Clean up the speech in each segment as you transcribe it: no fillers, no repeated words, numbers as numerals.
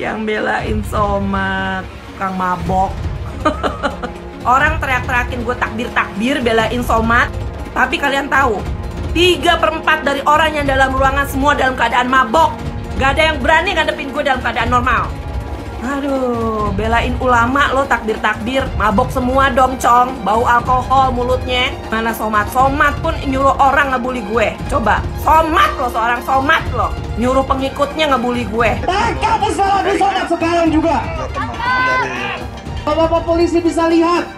yang belain Somad, Kang mabok. Orang teriak-teriakin gue takbir-takbir belain Somad, tapi kalian tahu 3/4 dari orang yang dalam ruangan semua dalam keadaan mabok. Gak ada yang berani ngadepin gue dalam keadaan normal. Aduh, belain ulama lo takbir-takbir, mabok semua dong cong, bau alkohol mulutnya. Mana Somad? Somad pun nyuruh orang ngebully gue. Coba, Somad lo, seorang Somad lo, nyuruh pengikutnya ngebully gue. Tangkap pesawat di Somad sekarang juga. Bapak polisi bisa lihat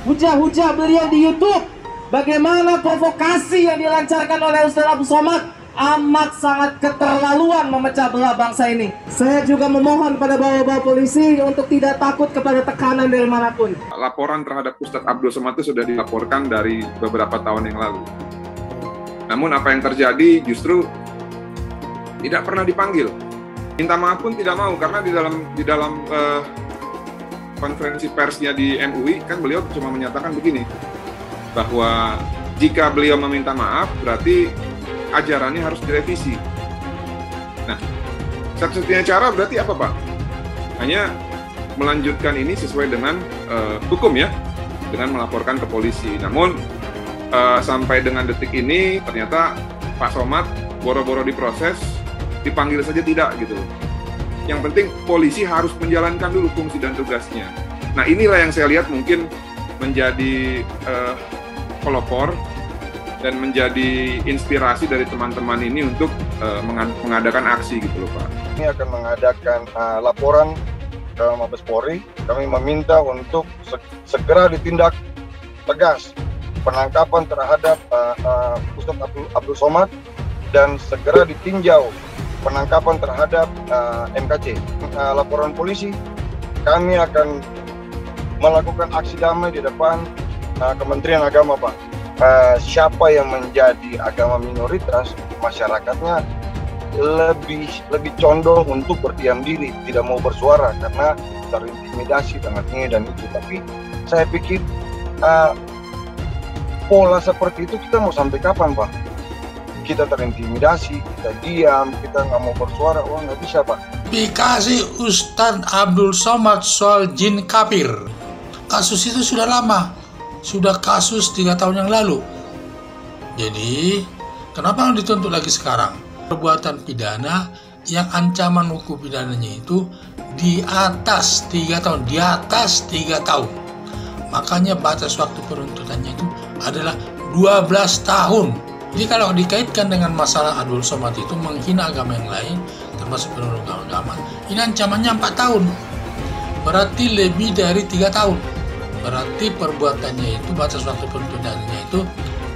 hujah-hujah beliau di YouTube. Bagaimana provokasi yang dilancarkan oleh Ustaz Abdul Somad amat sangat keterlaluan memecah belah bangsa ini. Saya juga memohon pada bapak-bapak polisi untuk tidak takut kepada tekanan dari manapun. Laporan terhadap Ustadz Abdul Somad itu sudah dilaporkan dari beberapa tahun yang lalu. Namun apa yang terjadi justru tidak pernah dipanggil. Minta maaf pun tidak mau, karena di dalam konferensi persnya di MUI kan beliau cuma menyatakan begini, bahwa jika beliau meminta maaf berarti ajarannya harus direvisi. Nah, satu-satunya cara berarti apa, Pak? Hanya melanjutkan ini sesuai dengan hukum ya, dengan melaporkan ke polisi. Namun sampai dengan detik ini ternyata Pak Somad boro-boro diproses, dipanggil saja tidak gitu. Yang penting polisi harus menjalankan dulu fungsi dan tugasnya. Nah, inilah yang saya lihat mungkin menjadi pelopor dan menjadi inspirasi dari teman-teman ini untuk mengadakan aksi gitu loh, Pak. Ini akan mengadakan laporan ke Mabes Polri. Kami meminta untuk segera ditindak tegas penangkapan terhadap Ustadz Abdul Somad dan segera ditinjau penangkapan terhadap MKC. Laporan polisi, kami akan melakukan aksi damai di depan Kementerian Agama, Pak. Siapa yang menjadi agama minoritas, masyarakatnya lebih condong untuk berdiam diri, tidak mau bersuara karena terintimidasi dengan ini dan itu. Tapi saya pikir pola seperti itu kita mau sampai kapan, Pak? Kita terintimidasi, kita diam, kita nggak mau bersuara, nggak bisa, Pak. Dikasih Ustadz Abdul Somad soal jin kafir. Kasus itu sudah lama. Sudah kasus 3 tahun yang lalu. Jadi, kenapa dituntut lagi sekarang? Perbuatan pidana yang ancaman hukum pidananya itu di atas 3 tahun. Di atas 3 tahun. Makanya batas waktu penuntutannya itu adalah 12 tahun. Jadi kalau dikaitkan dengan masalah Abdul Somad itu menghina agama yang lain, termasuk penodong agama, ini ancamannya 4 tahun. Berarti lebih dari 3 tahun. Berarti perbuatannya itu, batas waktu penuntutannya itu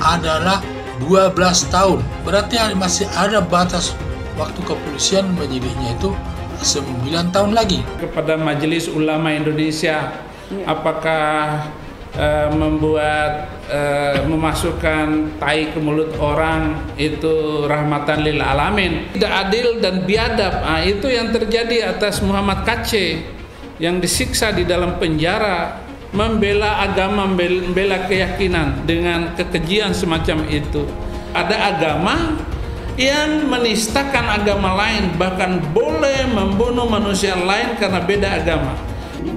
adalah 12 tahun. Berarti masih ada batas waktu kepolisian menyidiknya itu 9 tahun lagi. Kepada Majelis Ulama Indonesia, apakah memasukkan tai ke mulut orang itu rahmatan lil alamin? Tidak adil dan biadab. Itu yang terjadi atas Muhammad Kaceh yang disiksa di dalam penjara, membela agama, membela keyakinan dengan kekejian semacam itu. Ada agama yang menistakan agama lain, bahkan boleh membunuh manusia lain karena beda agama.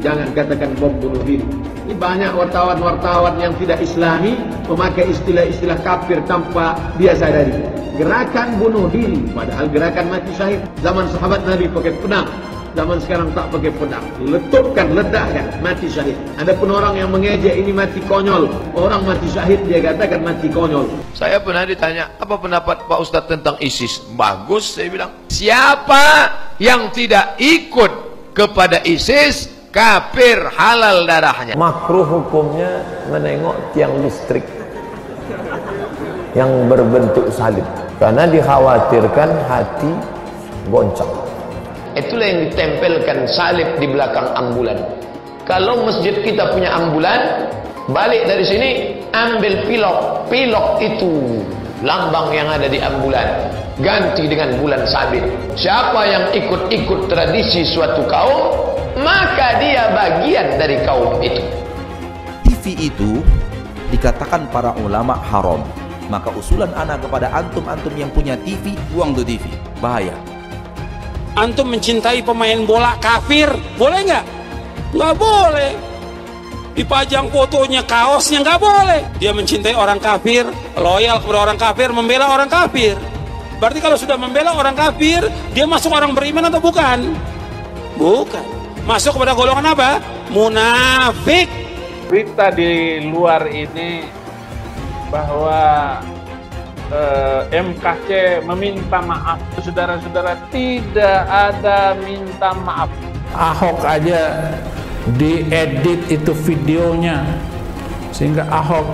Jangan katakan bom bunuh diri. Ini banyak wartawan-wartawan yang tidak islami memakai istilah-istilah kafir tanpa dia sadari. Gerakan bunuh diri, padahal gerakan mati syahid. Zaman sahabat Nabi pakai pedang, zaman sekarang tak pakai pedang. Letupkan, ledakkan, mati syahid. Adapun orang yang mengejek ini mati konyol. Orang mati syahid dia katakan mati konyol. Saya pernah ditanya, apa pendapat Pak Ustadz tentang ISIS? Bagus, saya bilang. Siapa yang tidak ikut kepada ISIS, kafir, halal darahnya. Makruh hukumnya menengok tiang listrik yang berbentuk salib, karena dikhawatirkan hati goncang. Itulah yang ditempelkan salib di belakang ambulan. Kalau masjid kita punya ambulan, balik dari sini ambil pilok. Pilok itu lambang yang ada di ambulan, ganti dengan bulan sabit. Siapa yang ikut-ikut tradisi suatu kaum, maka dia bagian dari kaum itu. TV itu dikatakan para ulama haram. Maka usulan anak kepada antum-antum yang punya TV, buang tuh TV, bahaya. Antum mencintai pemain bola kafir, boleh nggak? Nggak boleh. Dipajang fotonya, kaosnya, nggak boleh. Dia mencintai orang kafir, loyal kepada orang kafir, membela orang kafir. Berarti kalau sudah membela orang kafir, dia masuk orang beriman atau bukan? Bukan. Masuk kepada golongan apa? Munafik. Berita di luar ini bahwa MKC meminta maaf. Saudara-saudara, tidak ada minta maaf. Ahok aja diedit itu videonya sehingga Ahok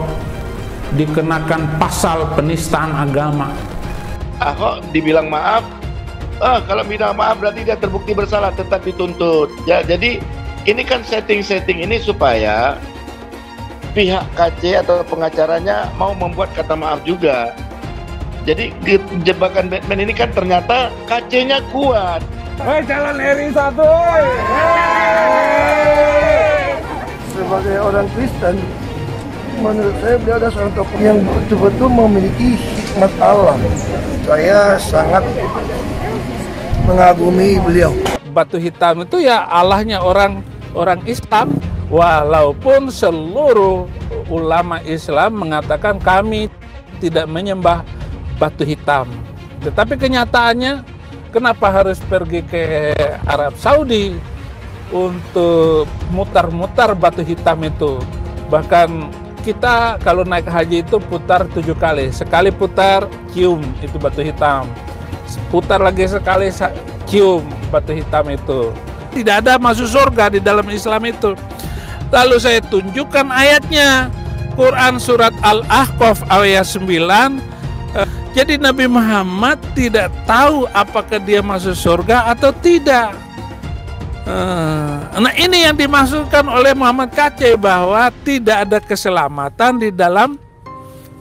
dikenakan pasal penistaan agama. Ahok dibilang maaf, kalau minta maaf berarti dia terbukti bersalah, tetap dituntut. Ya, jadi ini kan setting ini supaya pihak KC atau pengacaranya mau membuat kata maaf juga. Jadi jebakan Batman ini kan ternyata KC-nya kuat. Hei, calon RI 1. Sebagai orang Kristen, menurut saya beliau adalah seorang tokoh yang betul-betul memiliki hikmat Allah. Saya sangat mengagumi beliau. Batu hitam itu ya Allahnya orang Islam, walaupun seluruh ulama Islam mengatakan kami tidak menyembah batu hitam. Tetapi kenyataannya kenapa harus pergi ke Arab Saudi untuk mutar-mutar batu hitam itu? Bahkan kita kalau naik haji itu putar 7 kali. Sekali putar, cium itu batu hitam. Putar lagi sekali, cium batu hitam itu. Tidak ada masuk surga di dalam Islam itu. Lalu saya tunjukkan ayatnya. Quran surat Al-Ahqaf ayat 9. Jadi Nabi Muhammad tidak tahu apakah dia masuk surga atau tidak. Nah, ini yang dimaksudkan oleh Muhammad KC bahwa tidak ada keselamatan di dalam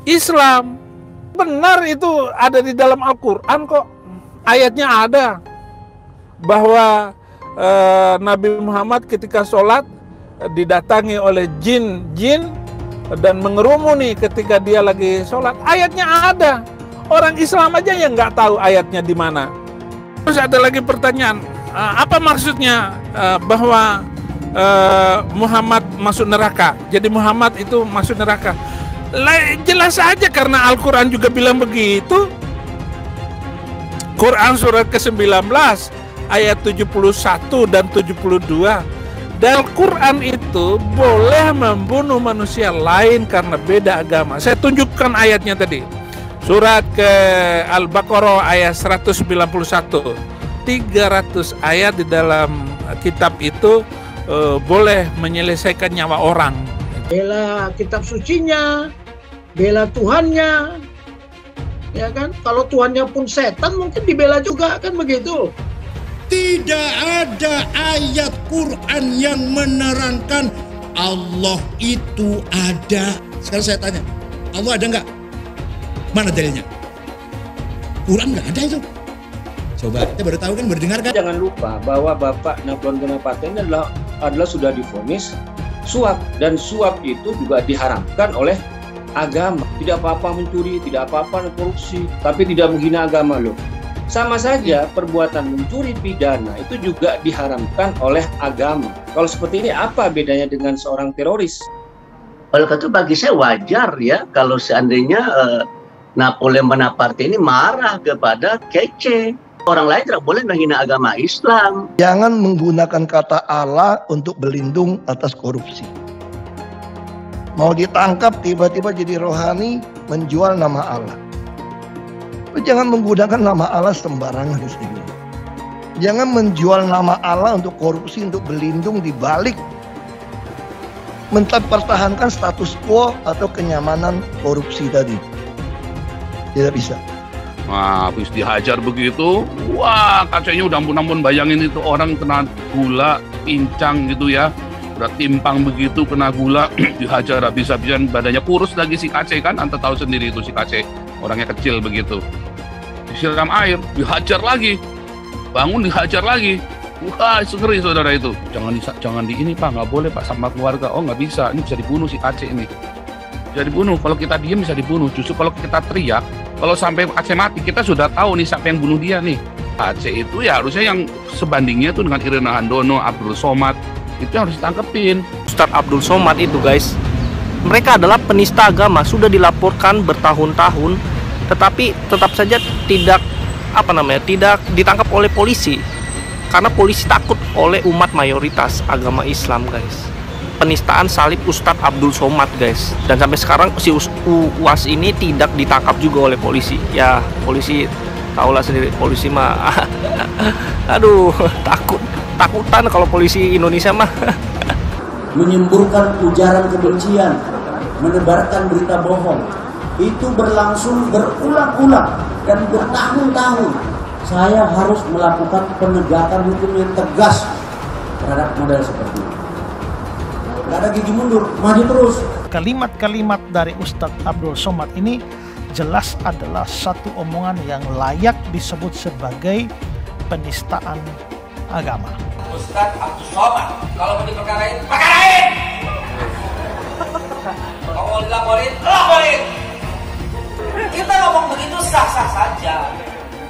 Islam. Benar itu ada di dalam Al-Quran kok. Ayatnya ada bahwa Nabi Muhammad ketika sholat didatangi oleh jin dan mengerumuni ketika dia lagi sholat. Ayatnya ada. Orang Islam aja yang nggak tahu ayatnya di mana. Terus ada lagi pertanyaan, apa maksudnya bahwa Muhammad masuk neraka? Jadi Muhammad itu masuk neraka? Jelas aja karena Al-Quran juga bilang begitu. Quran surat ke-19 ayat 71 dan 72. Dan Al-Quran itu boleh membunuh manusia lain karena beda agama. Saya tunjukkan ayatnya tadi. Surat ke Al-Baqarah ayat 191. 300 ayat di dalam kitab itu boleh menyelesaikan nyawa orang. Bela kitab sucinya, bela Tuhannya. Ya kan? Kalau Tuhannya pun setan mungkin dibela juga, kan begitu. Tidak ada ayat Quran yang menerangkan Allah itu ada. Sekarang saya tanya, Allah ada nggak? Mana dalilnya? Quran nggak ada itu. Coba, kita baru tahu kan, baru dengar kan? Jangan lupa bahwa Bapak Nablon Ganapatra ini adalah sudah divonis suap. Dan suap itu juga diharamkan oleh agama. Tidak apa-apa mencuri, tidak apa-apa korupsi, tapi tidak menghina agama loh. Sama saja perbuatan mencuri pidana itu juga diharamkan oleh agama. Kalau seperti ini apa bedanya dengan seorang teroris? Oleh karena itu bagi saya wajar ya kalau seandainya Napoleon Bonaparte ini marah kepada KC. Orang lain tidak boleh menghina agama Islam. Jangan menggunakan kata Allah untuk berlindung atas korupsi. Mau ditangkap tiba-tiba jadi rohani menjual nama Allah. Jangan menggunakan nama Allah sembarangan. Jangan menjual nama Allah untuk korupsi, untuk berlindung di balik mempertahankan status quo atau kenyamanan korupsi tadi. Tidak bisa. Wah, habis dihajar begitu, wah kacanya udah ampun-ampun, bayangin itu orang kena gula, pincang gitu ya, udah timpang begitu, kena gula, dihajar habis-habisan, badannya kurus lagi si Kace kan, Anda tahu sendiri itu si Kace, orangnya kecil begitu, disiram air, dihajar lagi, bangun dihajar lagi, wah ngeri saudara itu, jangan di ini Pak, nggak boleh Pak sama keluarga, oh nggak bisa, ini bisa dibunuh si Kace ini, bisa dibunuh, kalau kita diem bisa dibunuh, justru kalau kita teriak, kalau sampai Aceh mati, kita sudah tahu nih siapa yang bunuh dia nih. Aceh itu ya harusnya yang sebandingnya tuh dengan Irina Handono, Abdul Somad, itu harus ditangkepin. Ustadz Abdul Somad itu guys, mereka adalah penista agama, sudah dilaporkan bertahun-tahun, tetapi tetap saja tidak ditangkap oleh polisi, karena polisi takut oleh umat mayoritas agama Islam guys. Penistaan salib Ustadz Abdul Somad guys, dan sampai sekarang si UAS ini tidak ditangkap juga oleh polisi. Ya polisi tahulah sendiri, polisi mah aduh takutan kalau polisi Indonesia mah. Menyemburkan ujaran kebencian, menebarkan berita bohong, itu berlangsung berulang-ulang dan bertahun-tahun. Saya harus melakukan penegakan hukum yang tegas terhadap model seperti ini. Gak ada gigi mundur, maju terus. Kalimat-kalimat dari Ustadz Abdul Somad ini jelas adalah satu omongan yang layak disebut sebagai penistaan agama. Ustadz Abdul Somad, kalau mau diperkarain, perkarain! Kalau mau dilaporin, laporin! Kita ngomong begitu sah-sah saja,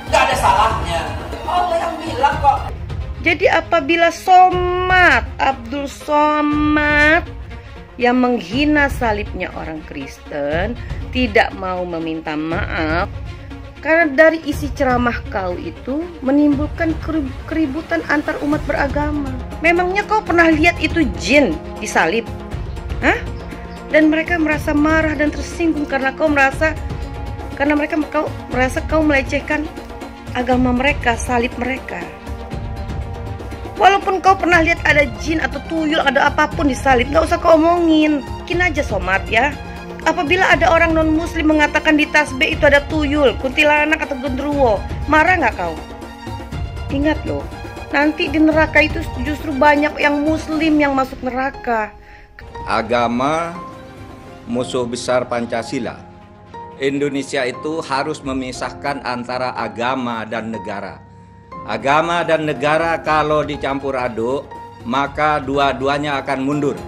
gak ada salahnya. Allah yang bilang kok. Jadi apabila Abdul Somad yang menghina salibnya orang Kristen tidak mau meminta maaf, karena dari isi ceramah kau itu menimbulkan keributan antar umat beragama. Memangnya kau pernah lihat itu jin disalib? Hah? Dan mereka merasa marah dan tersinggung karena mereka merasa kau melecehkan agama mereka, salib mereka. Walaupun kau pernah lihat ada jin atau tuyul, ada apapun di salib, gak usah kau omongin. Mungkin aja Somad ya. Apabila ada orang non-muslim mengatakan di tasbih itu ada tuyul, kuntilanak atau genderuwo, marah gak kau? Ingat loh, nanti di neraka itu justru banyak yang muslim yang masuk neraka. Agama musuh besar Pancasila. Indonesia itu harus memisahkan antara agama dan negara. Agama dan negara kalau dicampur aduk, maka dua-duanya akan mundur.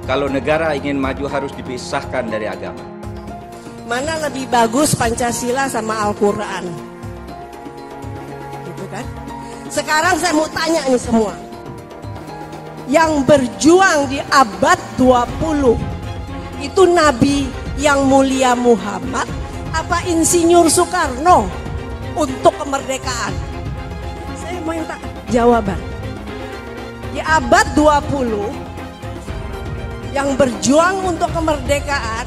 Kalau negara ingin maju harus dipisahkan dari agama. Mana lebih bagus Pancasila sama Al-Quran? Gitu kan? Sekarang saya mau tanya nih semua. Yang berjuang di abad 20 itu Nabi yang mulia Muhammad apa Insinyur Soekarno untuk kemerdekaan? Saya mau minta jawaban. Di abad 20 yang berjuang untuk kemerdekaan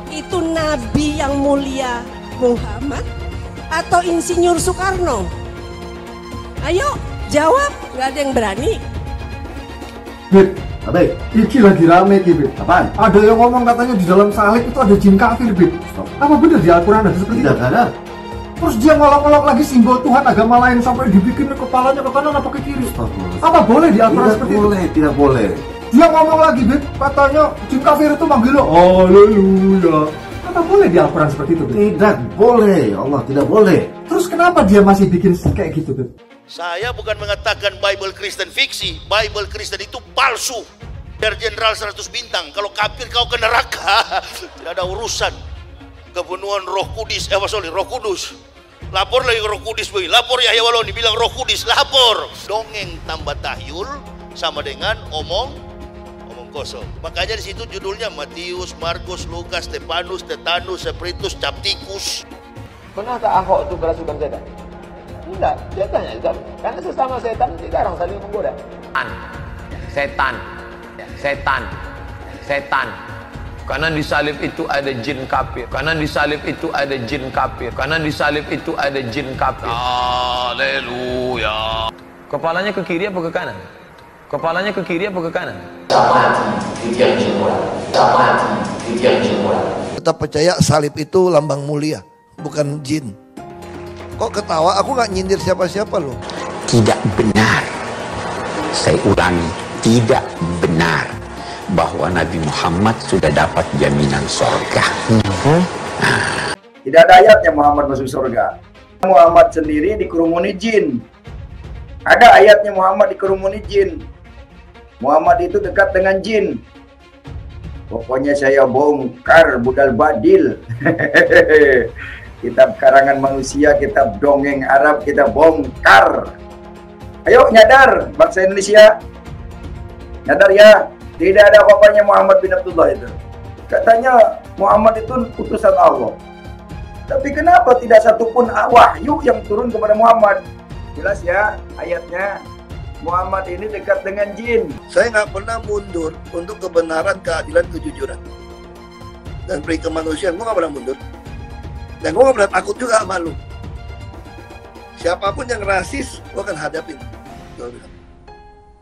itu Nabi yang mulia Muhammad atau Insinyur Soekarno? Ayo jawab, nggak ada yang berani. Beb, iki lagi rame Beb. Apaan? Ada yang ngomong katanya di dalam salib itu ada jin kafir Beb. Apa benar di Al-Quran ada seperti itu? Tidak ada. Terus dia ngolok-ngolok lagi simbol Tuhan agama lain sampai dibikin kepalanya ke kanan apa ke kiri. Apa boleh di Al-Quran seperti itu? Tidak boleh. Dia ngomong lagi Beb, katanya jin kafir itu manggil lo haleluya. Apa boleh di Al-Quran seperti itu Beb? Tidak boleh, Allah tidak boleh. Terus kenapa dia masih bikin kayak gitu Beb? Saya bukan mengatakan Bible Kristen fiksi. Bible Kristen itu palsu. Biar jenderal 100 bintang. Kalau kafir kau ke neraka. Tidak ada urusan. Kepenuhan Roh Kudus. Roh Kudus. Lapor lagi Roh Kudus. Lapor Yahya Waloni bilang Roh Kudus. Lapor. Dongeng tambah tahyul sama dengan omong kosong. Makanya di situ judulnya Matius, Markus, Lukas, Stefanus, Tetanus, Spiritus, Captikus. Pernah tak Ahok itu kerasukan setan? Tidak, dia tanya juga. Karena sesama setan dilarang saling menggoda. Setan. Karena di salib itu ada jin kafir. Haleluya. Kepalanya ke kiri apa ke kanan? Tetap percaya salib itu lambang mulia, bukan jin. Kok ketawa? Aku nggak nyindir siapa-siapa loh. Tidak benar. Saya ulangi, tidak benar bahwa Nabi Muhammad sudah dapat jaminan surga. Tidak ada ayatnya Muhammad masuk surga. Muhammad sendiri dikerumuni jin. Ada ayatnya Muhammad dikerumuni jin. Muhammad itu dekat dengan jin. Pokoknya saya bongkar budal badil. kitab karangan manusia, kitab dongeng Arab kita bongkar. Ayo nyadar bangsa Indonesia, nyadar ya, tidak ada apa-apanya Muhammad bin Abdullah itu. Katanya Muhammad itu utusan Allah. Tapi kenapa tidak satupun wahyu yang turun kepada Muhammad? Jelas ya ayatnya, Muhammad ini dekat dengan jin. Saya nggak pernah mundur untuk kebenaran, keadilan, kejujuran, dan peri kemanusiaan. Gue nggak pernah mundur. Dan gue nggak pernah takut juga sama lu. Siapapun yang rasis, gue akan hadapin. Gue bilang.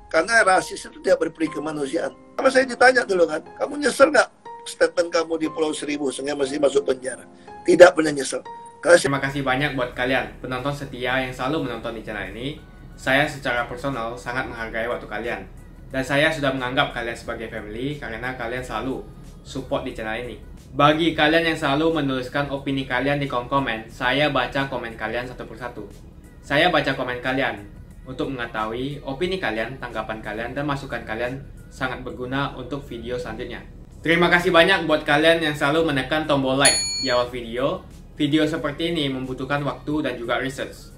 Karena rasis itu tidak berperi kemanusiaan. Sama saya ditanya dulu kan, kamu nyesel nggak statement kamu di Pulau Seribu sehingga masih masuk penjara? Tidak pernah nyesel. Terima kasih banyak buat kalian, penonton setia yang selalu menonton di channel ini. Saya secara personal sangat menghargai waktu kalian. Dan saya sudah menganggap kalian sebagai family karena kalian selalu support di channel ini. Bagi kalian yang selalu menuliskan opini kalian di kolom komen, saya baca komen kalian satu persatu. Saya baca komen kalian untuk mengetahui opini kalian, tanggapan kalian, dan masukan kalian sangat berguna untuk video selanjutnya. Terima kasih banyak buat kalian yang selalu menekan tombol like di awal video. Video seperti ini membutuhkan waktu dan juga research.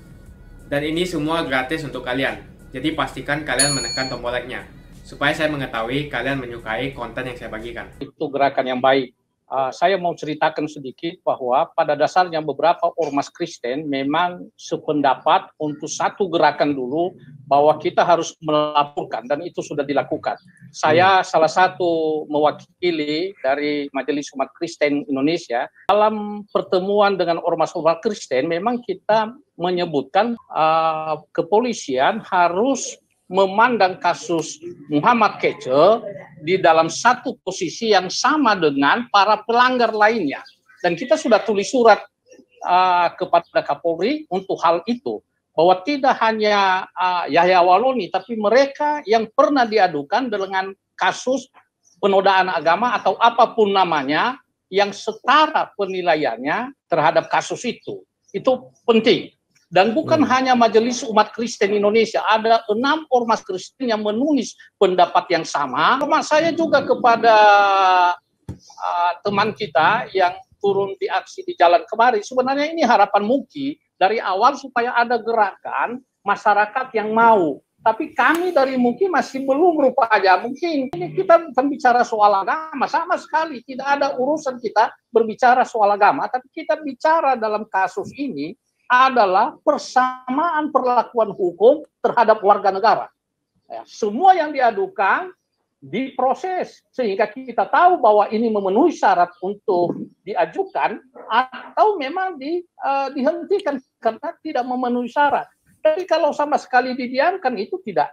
Dan ini semua gratis untuk kalian. Jadi pastikan kalian menekan tombol like-nya supaya saya mengetahui kalian menyukai konten yang saya bagikan. Itu gerakan yang baik. Saya mau ceritakan sedikit bahwa pada dasarnya beberapa ormas Kristen memang sependapat untuk satu gerakan dulu bahwa kita harus melaporkan, dan itu sudah dilakukan. Saya salah satu mewakili dari Majelis Umat Kristen Indonesia. Dalam pertemuan dengan ormas-ormas Kristen memang kita menyebutkan kepolisian harus memandang kasus Muhammad Kece di dalam satu posisi yang sama dengan para pelanggar lainnya. Dan kita sudah tulis surat kepada Kapolri untuk hal itu, bahwa tidak hanya Yahya Waloni, tapi mereka yang pernah diadukan dengan kasus penodaan agama atau apapun namanya, yang setara penilaiannya terhadap kasus itu penting. Dan bukan hanya Majelis Umat Kristen Indonesia, ada 6 ormas Kristen yang menulis pendapat yang sama. Saya juga kepada teman kita yang turun di aksi di jalan kemarin, sebenarnya ini harapan Muki dari awal supaya ada gerakan masyarakat yang mau. Tapi kami dari Muki masih belum rupanya. Mungkin ini kita bukan bicara soal agama, sama sekali tidak ada urusan kita berbicara soal agama, tapi kita bicara dalam kasus ini adalah persamaan perlakuan hukum terhadap warga negara. Ya, semua yang diadukan diproses sehingga kita tahu bahwa ini memenuhi syarat untuk diajukan atau memang dihentikan karena tidak memenuhi syarat. Tapi kalau sama sekali didiamkan itu tidak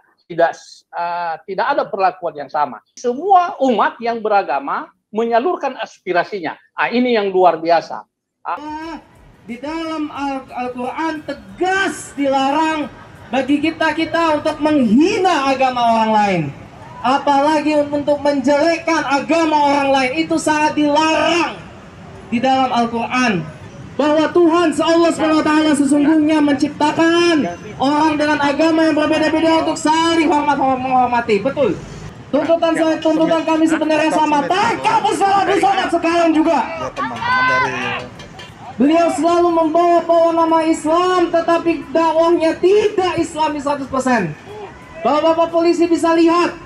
ada perlakuan yang sama. Semua umat yang beragama menyalurkan aspirasinya. Ini yang luar biasa. Di dalam Al-Quran tegas dilarang bagi kita untuk menghina agama orang lain, apalagi untuk menjelekkan agama orang lain. Itu sangat dilarang di dalam Al-Quran, bahwa Tuhan Allah SWT sesungguhnya menciptakan orang dengan agama yang berbeda-beda untuk saling menghormati. Betul. Tuntutan kami sebenarnya sama. Tangkap Ustaz Abdul Somad sekarang juga. Beliau selalu membawa nama Islam, tetapi dakwahnya tidak Islami 100%. Bapak-bapak polisi bisa lihat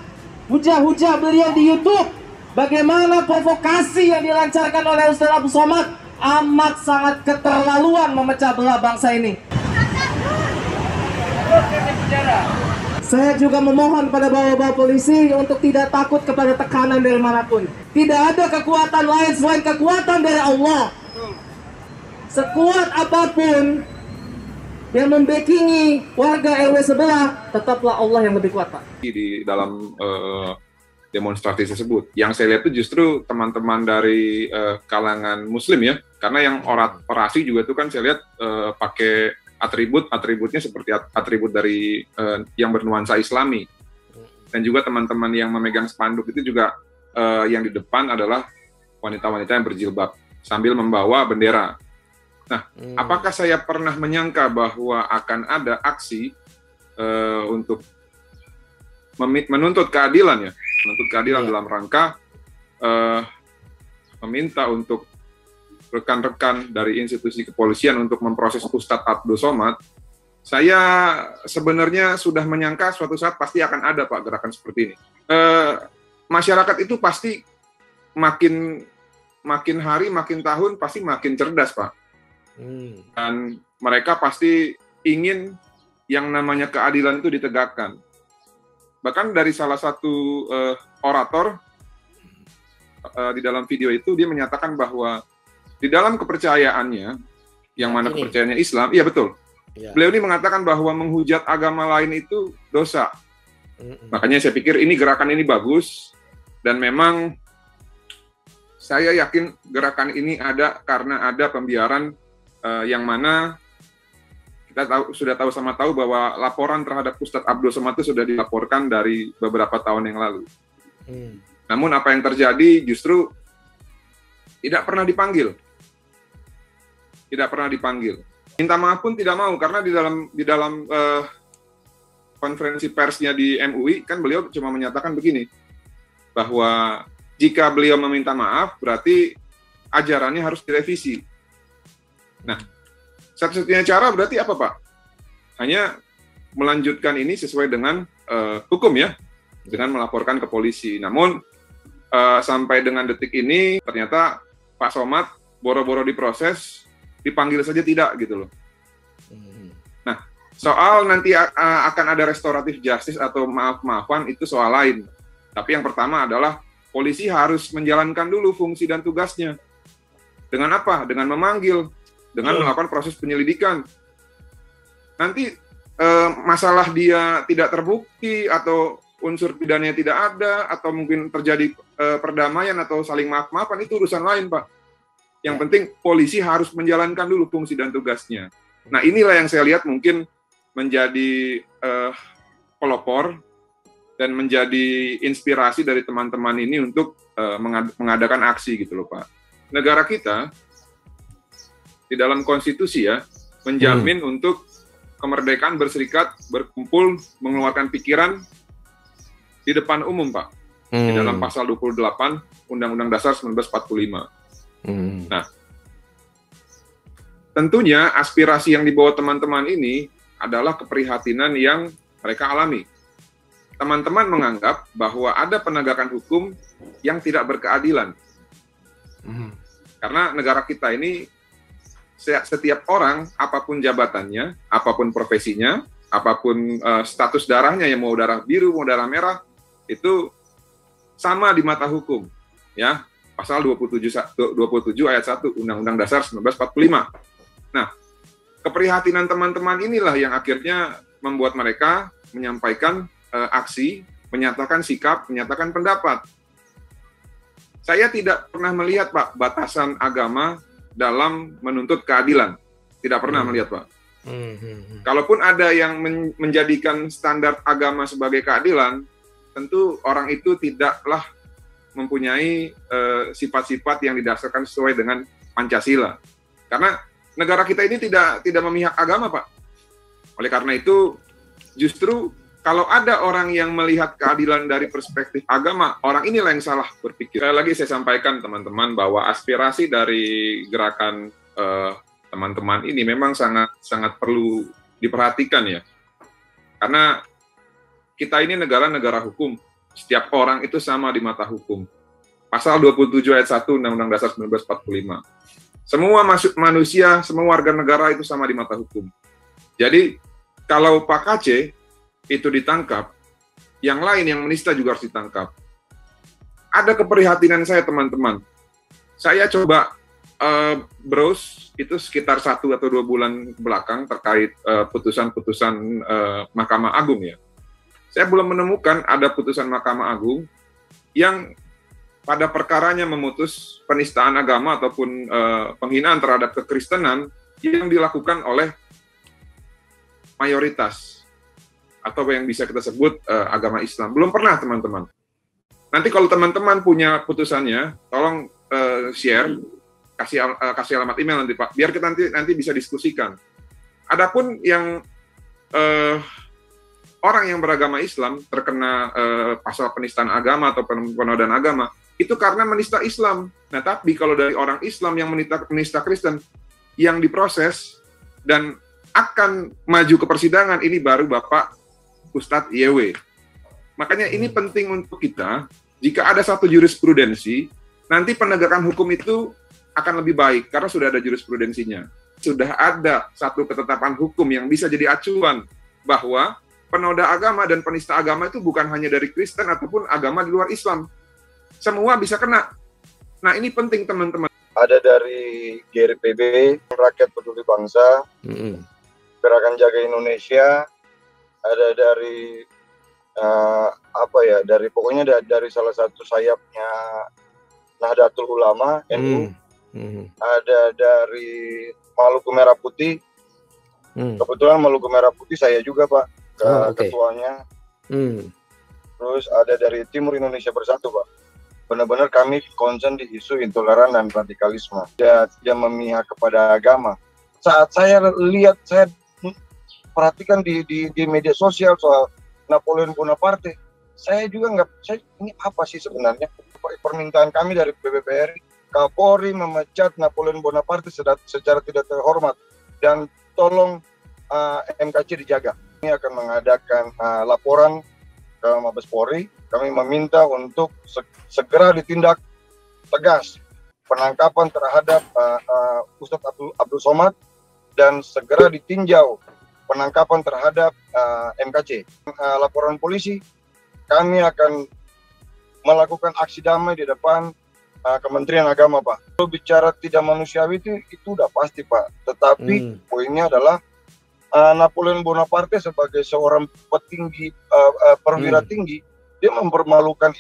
hujah-hujah beliau di YouTube, bagaimana provokasi yang dilancarkan oleh Ustaz Abdul Somad amat sangat keterlaluan, memecah belah bangsa ini. Saya juga memohon pada bapak-bapak polisi untuk tidak takut kepada tekanan dari manapun. Tidak ada kekuatan lain selain kekuatan dari Allah. Sekuat apapun yang membackingi warga RW sebelah, tetaplah Allah yang lebih kuat, Pak. Di dalam demonstrasi tersebut, yang saya lihat itu justru teman-teman dari kalangan Muslim ya, karena yang orasi juga itu kan saya lihat pakai atributnya seperti atribut dari yang bernuansa Islami, dan juga teman-teman yang memegang spanduk itu juga yang di depan adalah wanita-wanita yang berjilbab sambil membawa bendera. Nah, apakah saya pernah menyangka bahwa akan ada aksi untuk menuntut keadilan ya, menuntut keadilan dalam rangka meminta untuk rekan-rekan dari institusi kepolisian untuk memproses Ustadz Abdul Somad, saya sebenarnya sudah menyangka suatu saat pasti akan ada Pak gerakan seperti ini. Masyarakat itu pasti makin hari, makin tahun pasti makin cerdas Pak. Dan mereka pasti ingin yang namanya keadilan itu ditegakkan. Bahkan dari salah satu orator di dalam video itu dia menyatakan bahwa di dalam kepercayaannya, yang mana kepercayaannya Islam, iya betul. Ya. Beliau ini mengatakan bahwa menghujat agama lain itu dosa. Makanya saya pikir ini gerakan ini bagus, dan memang saya yakin gerakan ini ada karena ada pembiaran yang mana kita sudah tahu sama tahu bahwa laporan terhadap Ustadz Abdul Somad itu sudah dilaporkan dari beberapa tahun yang lalu. Namun apa yang terjadi justru tidak pernah dipanggil. Tidak pernah dipanggil. Minta maaf pun tidak mau, karena di dalam konferensi persnya di MUI kan beliau cuma menyatakan begini, bahwa jika beliau meminta maaf berarti ajarannya harus direvisi. Nah, satu-satunya cara berarti apa Pak? Hanya melanjutkan ini sesuai dengan hukum ya, dengan melaporkan ke polisi. Namun sampai dengan detik ini ternyata Pak Somad boro-boro diproses, dipanggil saja tidak gitu loh. Nah, soal nanti akan ada restoratif justice atau maaf-maafan itu soal lain. Tapi yang pertama adalah polisi harus menjalankan dulu fungsi dan tugasnya. Dengan apa? Dengan memanggil, dengan melakukan proses penyelidikan. Nanti masalah dia tidak terbukti atau unsur pidananya tidak ada atau mungkin terjadi perdamaian atau saling maaf-maafan, itu urusan lain Pak. Yang penting polisi harus menjalankan dulu fungsi dan tugasnya. Nah, inilah yang saya lihat mungkin menjadi pelopor dan menjadi inspirasi dari teman-teman ini untuk mengadakan aksi gitu loh Pak. Negara kita di dalam konstitusi ya menjamin untuk kemerdekaan berserikat, berkumpul, mengeluarkan pikiran di depan umum Pak. Di dalam pasal 28 Undang-Undang Dasar 1945. Nah, tentunya aspirasi yang dibawa teman-teman ini adalah keprihatinan yang mereka alami. Teman-teman menganggap bahwa ada penegakan hukum yang tidak berkeadilan. Karena negara kita ini, setiap orang, apapun jabatannya, apapun profesinya, apapun status darahnya, yang mau darah biru, mau darah merah, itu sama di mata hukum. Ya, pasal 27 ayat 1 Undang-Undang Dasar 1945. Nah, keprihatinan teman-teman inilah yang akhirnya membuat mereka menyampaikan aksi, menyatakan sikap, menyatakan pendapat. Saya tidak pernah melihat Pak batasan agama dalam menuntut keadilan. Tidak pernah melihat Pak. Kalaupun ada yang menjadikan standar agama sebagai keadilan, tentu orang itu tidaklah mempunyai sifat-sifat yang didasarkan sesuai dengan Pancasila. Karena negara kita ini tidak memihak agama, Pak. Oleh karena itu, justru kalau ada orang yang melihat keadilan dari perspektif agama, orang inilah yang salah berpikir. Sekali lagi saya sampaikan teman-teman bahwa aspirasi dari gerakan teman-teman ini memang sangat perlu diperhatikan ya. Karena kita ini negara hukum. Setiap orang itu sama di mata hukum. Pasal 27 ayat 1 Undang-Undang Dasar 1945. Semua manusia, semua warga negara itu sama di mata hukum. Jadi, kalau Pak KC itu ditangkap, yang lain yang menista juga harus ditangkap. Ada keprihatinan saya, teman-teman. Saya coba browse itu sekitar 1 atau 2 bulan belakang terkait putusan-putusan Mahkamah Agung ya. Saya belum menemukan ada putusan Mahkamah Agung yang pada perkaranya memutus penistaan agama ataupun penghinaan terhadap kekristenan yang dilakukan oleh mayoritas atau yang bisa kita sebut agama Islam. Belum pernah, teman-teman. Nanti kalau teman-teman punya putusannya, tolong share, kasih alamat email nanti Pak, biar kita nanti bisa diskusikan. Adapun yang orang yang beragama Islam terkena pasal penistaan agama atau penodaan agama, itu karena menista Islam. Nah, tapi kalau dari orang Islam yang menista Kristen, yang diproses dan akan maju ke persidangan, ini baru Bapak Ustadz YW. Makanya ini penting untuk kita, jika ada satu jurisprudensi, nanti penegakan hukum itu akan lebih baik, karena sudah ada jurisprudensinya. Sudah ada satu ketetapan hukum yang bisa jadi acuan, bahwa penoda agama dan penista agama itu bukan hanya dari Kristen ataupun agama di luar Islam. Semua bisa kena. Nah, ini penting teman-teman. Ada dari GRPB, Rakyat Peduli Bangsa, Gerakan Jaga Indonesia, ada dari dari pokoknya dari salah satu sayapnya Nahdlatul Ulama NU, ada dari Maluku Merah Putih. Kebetulan Maluku Merah Putih saya juga, Pak, ketuanya. Terus ada dari Timur Indonesia Bersatu, Pak. Benar-benar kami concern di isu intoleran dan radikalisme. Dia memihak kepada agama. Saat saya lihat, saya perhatikan di media sosial soal Napoleon Bonaparte, saya juga ini apa sih sebenarnya? Permintaan kami dari PBPRI, Kapolri memecat Napoleon Bonaparte secara tidak terhormat, dan tolong MKC dijaga. Ini akan mengadakan laporan ke Mabes Polri. Kami meminta untuk segera ditindak tegas penangkapan terhadap Ustadz Abdul Somad, dan segera ditinjau penangkapan terhadap MKC. Laporan polisi, kami akan melakukan aksi damai di depan Kementerian Agama, Pak. Kalau bicara tidak manusiawi itu udah pasti, Pak. Tetapi poinnya adalah Napoleon Bonaparte sebagai seorang petinggi, perwira tinggi, dia mempermalukan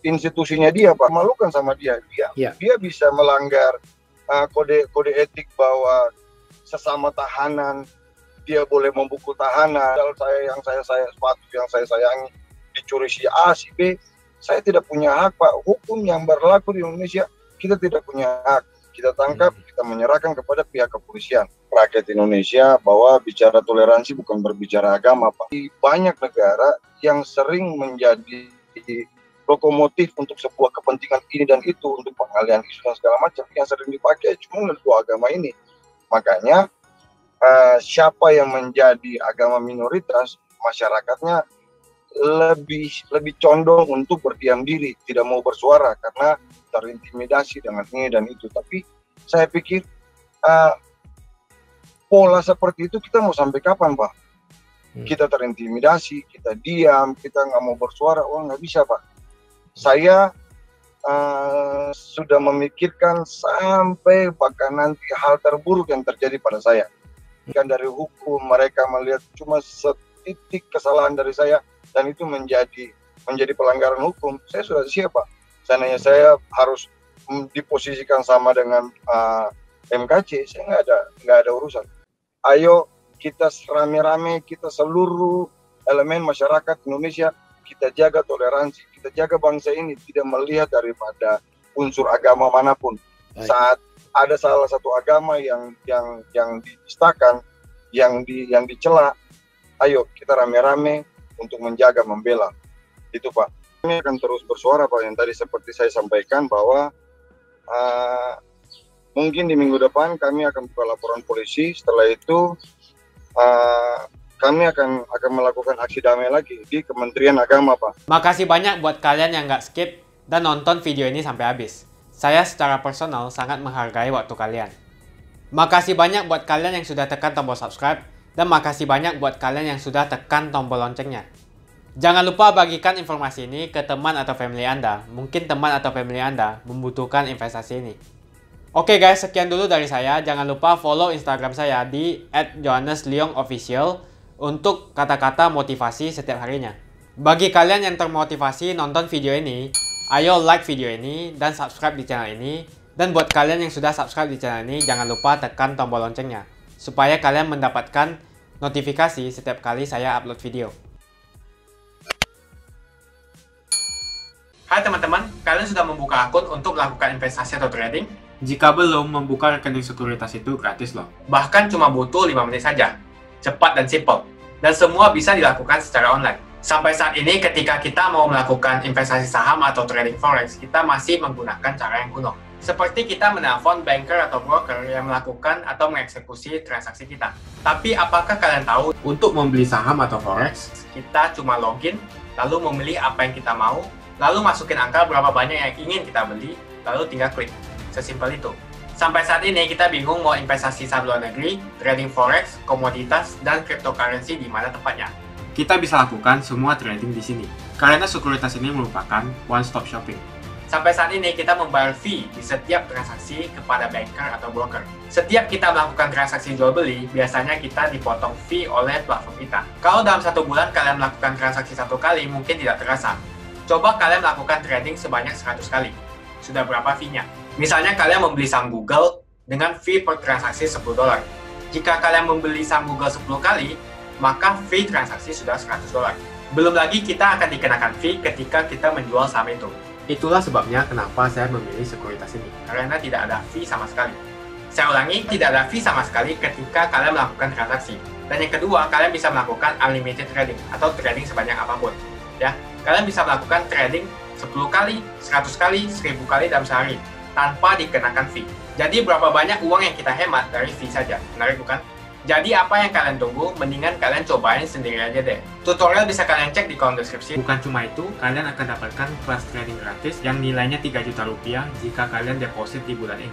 institusinya dia, Pak. Malukan sama dia. Dia bisa melanggar kode etik bahwa sesama tahanan dia boleh membukul tahanan. Kalau sepatu yang saya sayangi dicuri si A, si B, saya tidak punya hak, Pak. Hukum yang berlaku di Indonesia, kita tidak punya hak. Kita tangkap, kita menyerahkan kepada pihak kepolisian. Rakyat Indonesia bahwa bicara toleransi bukan berbicara agama, Pak. Di banyak negara yang sering menjadi lokomotif untuk sebuah kepentingan ini dan itu, untuk pengalihan isu dan segala macam, yang sering dipakai cuma dua agama ini. Makanya siapa yang menjadi agama minoritas, masyarakatnya lebih condong untuk berdiam diri, tidak mau bersuara karena terintimidasi dengan ini dan itu. Tapi saya pikir pola seperti itu kita mau sampai kapan, Pak? Kita terintimidasi, kita diam, kita nggak mau bersuara, nggak bisa, Pak. Saya sudah memikirkan sampai bahkan nanti hal terburuk yang terjadi pada saya. Kan dari hukum mereka melihat cuma setitik kesalahan dari saya, dan itu menjadi pelanggaran hukum. Saya sudah siap, Pak. Seandainya saya harus diposisikan sama dengan MKC, saya nggak ada urusan. Ayo kita rame-rame, kita seluruh elemen masyarakat Indonesia, kita jaga toleransi, kita jaga bangsa ini tidak melihat daripada unsur agama manapun. Baik. Saat ada salah satu agama yang dinistakan, yang dicela, ayo kita rame-rame untuk menjaga, membela. Itu, Pak. Kami akan terus bersuara, Pak, yang tadi seperti saya sampaikan bahwa mungkin di minggu depan kami akan buka laporan polisi. Setelah itu kami akan melakukan aksi damai lagi di Kementerian Agama, Pak. Makasih banyak buat kalian yang nggak skip dan nonton video ini sampai habis. Saya secara personal sangat menghargai waktu kalian. Makasih banyak buat kalian yang sudah tekan tombol subscribe, dan makasih banyak buat kalian yang sudah tekan tombol loncengnya. Jangan lupa bagikan informasi ini ke teman atau family Anda. Mungkin teman atau family Anda membutuhkan investasi ini. Oke guys, sekian dulu dari saya. Jangan lupa follow Instagram saya di @johannesleongofficial untuk kata-kata motivasi setiap harinya. Bagi kalian yang termotivasi nonton video ini, ayo like video ini dan subscribe di channel ini. Dan buat kalian yang sudah subscribe di channel ini, jangan lupa tekan tombol loncengnya supaya kalian mendapatkan notifikasi setiap kali saya upload video. Hai teman-teman, kalian sudah membuka akun untuk melakukan investasi atau trading? Jika belum, membuka rekening sekuritas itu gratis loh. Bahkan cuma butuh 5 menit saja. Cepat dan simple. Dan semua bisa dilakukan secara online. Sampai saat ini ketika kita mau melakukan investasi saham atau trading forex, kita masih menggunakan cara yang kuno. Seperti kita menelpon banker atau broker yang melakukan atau mengeksekusi transaksi kita. Tapi apakah kalian tahu, untuk membeli saham atau forex, kita cuma login, lalu memilih apa yang kita mau, lalu masukin angka berapa banyak yang ingin kita beli, lalu tinggal klik. Sesimpel itu. Sampai saat ini kita bingung mau investasi saham luar negeri, trading forex, komoditas, dan cryptocurrency di mana tempatnya. Kita bisa lakukan semua trading di sini, karena sekuritas ini merupakan one-stop shopping. Sampai saat ini kita membayar fee di setiap transaksi kepada banker atau broker. Setiap kita melakukan transaksi jual beli, biasanya kita dipotong fee oleh platform kita. Kalau dalam 1 bulan kalian melakukan transaksi 1 kali, mungkin tidak terasa. Coba kalian melakukan trading sebanyak 100 kali. Sudah berapa fee-nya? Misalnya kalian membeli saham Google dengan fee per transaksi $10. Jika kalian membeli saham Google 10 kali, maka fee transaksi sudah $100. Belum lagi kita akan dikenakan fee ketika kita menjual saham itu. Itulah sebabnya kenapa saya memilih sekuritas ini, karena tidak ada fee sama sekali. Saya ulangi, tidak ada fee sama sekali ketika kalian melakukan transaksi. Dan yang kedua, kalian bisa melakukan unlimited trading atau trading sebanyak apapun. Ya, kalian bisa melakukan trading 10 kali, 100 kali, 1000 kali dalam sehari tanpa dikenakan fee. Jadi berapa banyak uang yang kita hemat dari fee saja? Menarik bukan? Jadi apa yang kalian tunggu, mendingan kalian cobain sendiri aja deh. Tutorial bisa kalian cek di kolom deskripsi. Bukan cuma itu, kalian akan dapatkan kelas trading gratis yang nilainya 3 juta rupiah jika kalian deposit di bulan ini.